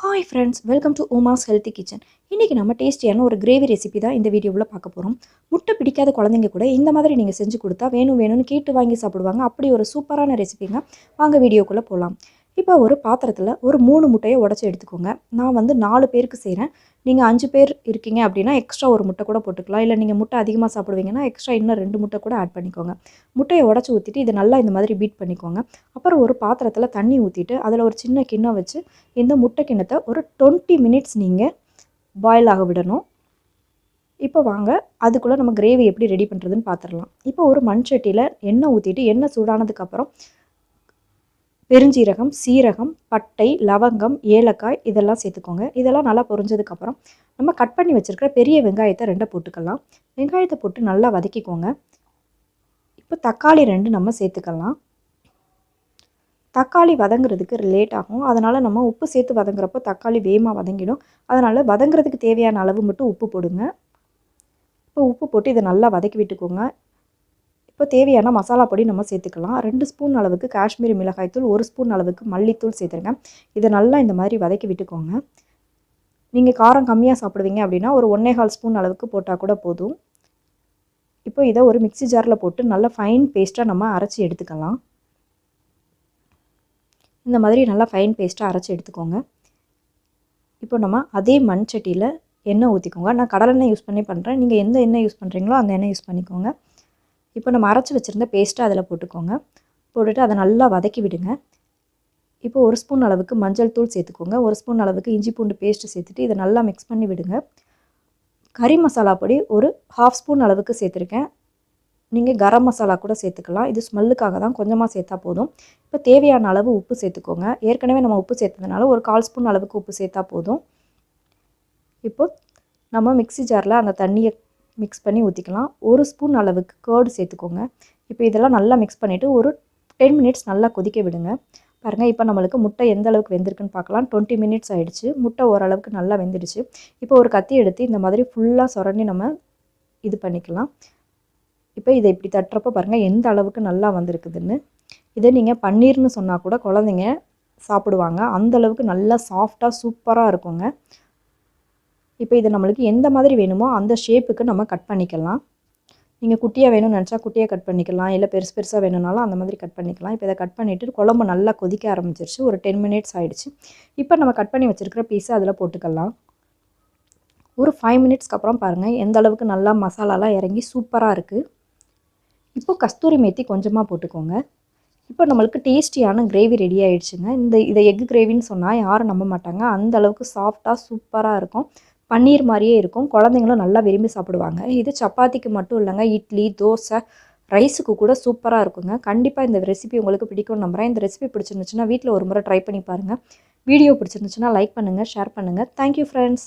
Hi friends, welcome to Uma's healthy kitchen. இன்றைக்கி நம்ம டேஸ்டியான ஒரு கிரேவி ரெசிபி தான் இந்த வீடியோவில் பார்க்க போகிறோம். முட்டை பிடிக்காத குழந்தைங்க கூட இந்த மாதிரி நீங்கள் செஞ்சு கொடுத்தா வேணும்னு கேட்டு வாங்கி சாப்பிடுவாங்க. அப்படி ஒரு சூப்பரான ரெசிபிங்க. வாங்க வீடியோக்குள்ளே போகலாம். இப்போ ஒரு பாத்திரத்தில் ஒரு 3 முட்டையை உடச்சி எடுத்துக்கோங்க. நான் 4 பேருக்கு செய்கிறேன். நீங்கள் 5 பேர் இருக்கீங்க அப்படின்னா எக்ஸ்ட்ரா ஒரு முட்டை கூட போட்டுக்கலாம். இல்லை நீங்கள் முட்டை அதிகமாக சாப்பிடுவீங்கன்னா எக்ஸ்ட்ரா இன்னும் 2 முட்டை கூட ஆட் பண்ணிக்கோங்க. முட்டையை உடச்சி ஊற்றிட்டு இது நல்லா இந்த மாதிரி பீட் பண்ணிக்கோங்க. அப்புறம் ஒரு பாத்திரத்தில் தண்ணி ஊற்றிட்டு அதில் ஒரு சின்ன கிண்ணம் வச்சு இந்த முட்டை கிண்ணத்தை ஒரு 20 மினிட்ஸ் நீங்கள் பாயில் ஆக விடணும். இப்போ வாங்க அதுக்குள்ளே நம்ம கிரேவி எப்படி ரெடி பண்ணுறதுன்னு பார்த்துடலாம். இப்போ ஒரு மண் சட்டியில் எண்ணெய் ஊற்றிட்டு எண்ணெய் சூடானதுக்கப்புறம் பெருஞ்சீரகம், சீரகம், பட்டை, லவங்கம், ஏலக்காய் இதெல்லாம் சேர்த்துக்கோங்க. இதெல்லாம் நல்லா பொரிஞ்சதுக்கப்புறம் நம்ம கட் பண்ணி வச்சுருக்கிற பெரிய வெங்காயத்தை 2 போட்டுக்கலாம். வெங்காயத்தை போட்டு நல்லா வதக்கிக்கோங்க. இப்போ தக்காளி 2 நம்ம சேர்த்துக்கலாம். தக்காளி வதங்குறதுக்கு லேட் ஆகும். அதனால் நம்ம உப்பு சேர்த்து வதங்குறப்போ தக்காளி வேகமாக வதங்கிடும். அதனால் வதங்குறதுக்கு தேவையான அளவு மட்டும் உப்பு போடுங்க. இப்போ உப்பு போட்டு இதை நல்லா வதக்கி விட்டுக்கோங்க. இப்போ தேவையான மசாலா பொடி நம்ம சேர்த்துக்கலாம். 2 ஸ்பூன் அளவுக்கு காஷ்மீரி மிளகாய்த்தூள், 1 ஸ்பூன் அளவுக்கு மல்லித்தூள் சேர்த்துருங்க. இதை நல்லா இந்த மாதிரி வதக்கி விட்டுக்கோங்க. நீங்கள் காரம் கம்மியாக சாப்பிடுவீங்க அப்படின்னா ஒரு 1.25 ஸ்பூன் அளவுக்கு போட்டால் கூட போதும். இப்போ இதை ஒரு மிக்ஸி ஜாரில் போட்டு நல்லா ஃபைன் பேஸ்ட்டாக நம்ம அரைச்சி எடுத்துக்கலாம். இந்த மாதிரி நல்லா ஃபைன் பேஸ்ட்டாக அரைச்சி எடுத்துக்கோங்க. இப்போ நம்ம அதே மண் சட்டியில் எண்ணெய் ஊற்றிக்கோங்க. நான் கடலெண்ணெய் யூஸ் பண்ணி பண்ணுறேன். நீங்கள் எந்த எண்ணெய் யூஸ் பண்ணுறீங்களோ அந்த எண்ணெய் யூஸ் பண்ணிக்கோங்க. இப்போ நம்ம அரைச்சி வச்சுருந்த பேஸ்ட்டை அதில் போட்டுக்கோங்க. போட்டுட்டு அதை நல்லா வதக்கி விடுங்க. இப்போ 1 ஸ்பூன் அளவுக்கு மஞ்சள் தூள் சேர்த்துக்கோங்க. 1 ஸ்பூன் அளவுக்கு இஞ்சி பூண்டு பேஸ்ட்டு சேர்த்துட்டு இதை நல்லா மிக்ஸ் பண்ணி விடுங்க. கறி மசாலா பொடி ஒரு 1/2 ஸ்பூன் அளவுக்கு சேர்த்துருக்கேன். நீங்கள் கரம் மசாலா கூட சேர்த்துக்கலாம். இது ஸ்மெல்லுக்காக தான், கொஞ்சமாக சேர்த்தா போதும். இப்போ தேவையான அளவு உப்பு சேர்த்துக்கோங்க. ஏற்கனவே நம்ம உப்பு சேர்த்ததுனால ஒரு 1/4 ஸ்பூன் அளவுக்கு உப்பு சேர்த்தா போதும். இப்போ நம்ம மிக்ஸி ஜாரில் அந்த தண்ணியை மிக்ஸ் பண்ணி ஊற்றிக்கலாம். 1 ஸ்பூன் அளவுக்கு கர்டு சேர்த்துக்கோங்க. இப்போ இதெல்லாம் நல்லா மிக்ஸ் பண்ணிவிட்டு ஒரு 10 மினிட்ஸ் நல்லா கொதிக்க விடுங்க. பாருங்கள், இப்போ நம்மளுக்கு முட்டை எந்த அளவுக்கு வெந்திருக்குன்னு பார்க்கலாம். 20 மினிட்ஸ் ஆகிடுச்சு. முட்டை ஓரளவுக்கு நல்லா வெந்துடுச்சு. இப்போ ஒரு கத்தி எடுத்து இந்த மாதிரி ஃபுல்லாக சுரண்டி நம்ம இது பண்ணிக்கலாம். இப்போ இதை இப்படி தட்டுறப்போ பாருங்கள் எந்த அளவுக்கு நல்லா வந்திருக்குதுன்னு. இதை நீங்கள் பன்னீர்னு சொன்னால் கூட குழந்தைங்க சாப்பிடுவாங்க. அந்தளவுக்கு நல்லா சாஃப்டாக சூப்பராக இருக்குங்க. இப்போ இது நம்மளுக்கு எந்த மாதிரி வேணுமோ அந்த ஷேப்புக்கு நம்ம கட் பண்ணிக்கலாம். நீங்கள் குட்டியாக வேணும்னு நினச்சா குட்டியாக கட் பண்ணிக்கலாம். இல்லை பெருசாக வேணும்னாலும் அந்த மாதிரி கட் பண்ணிக்கலாம். இப்போ இதை கட் பண்ணிவிட்டு குழம்பு நல்லா கொதிக்க ஆரம்பிச்சிருச்சு. ஒரு 10 மினிட்ஸ் ஆகிடுச்சு. இப்போ நம்ம கட் பண்ணி வச்சுருக்கிற பீஸை அதில் போட்டுக்கலாம். ஒரு 5 மினிட்ஸ்க்கு அப்புறம் பாருங்கள் எந்த அளவுக்கு நல்லா மசாலாலாம் இறங்கி சூப்பராக இருக்குது. இப்போ கஸ்தூரி மேத்தி கொஞ்சமாக போட்டுக்கோங்க. இப்போ நம்மளுக்கு டேஸ்டியான கிரேவி ரெடி ஆகிடுச்சுங்க. இதை எக் கிரேவின்னு சொன்னால் யாரும் நம்ப மாட்டாங்க. அந்த அளவுக்கு சாஃப்டாக சூப்பராக இருக்கும். பன்னீர் மாதிரியே இருக்கும். குழந்தைங்களும் நல்லா விரும்பி சாப்பிடுவாங்க. இது சப்பாத்திக்கு மட்டும் இல்லைங்க, இட்லி, தோசை, ரைஸுக்கு கூட சூப்பராக இருக்குங்க. கண்டிப்பாக இந்த ரெசிபி உங்களுக்கு பிடிக்கும்னு நம்புகிறேன். இந்த ரெசிபி பிடிச்சிருந்துச்சுன்னா வீட்டில் ஒரு முறை ட்ரை பண்ணி பாருங்கள். வீடியோ பிடிச்சிருந்துச்சுன்னா லைக் பண்ணுங்கள், ஷேர் பண்ணுங்கள். Thank you friends.